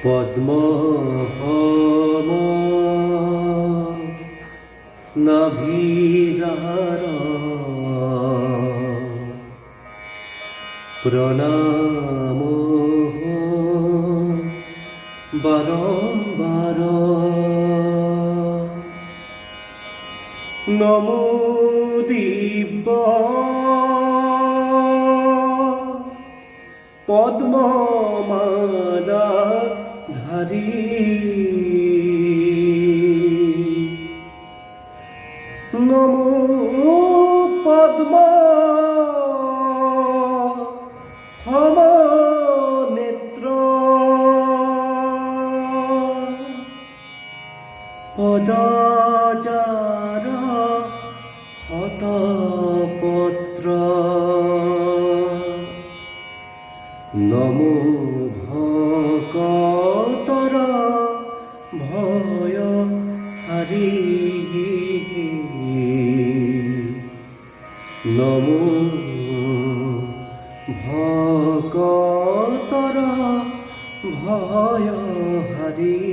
পদ্মহম নাভিজার প্রণাম বারম্বার নমো দিব্য পদ্মমালা ধারী নমো পদ্ম হম নেত্র পদাচার হতপত্র নমো ভকতর ভয় হারি নমো ভকতর ভয় হারি।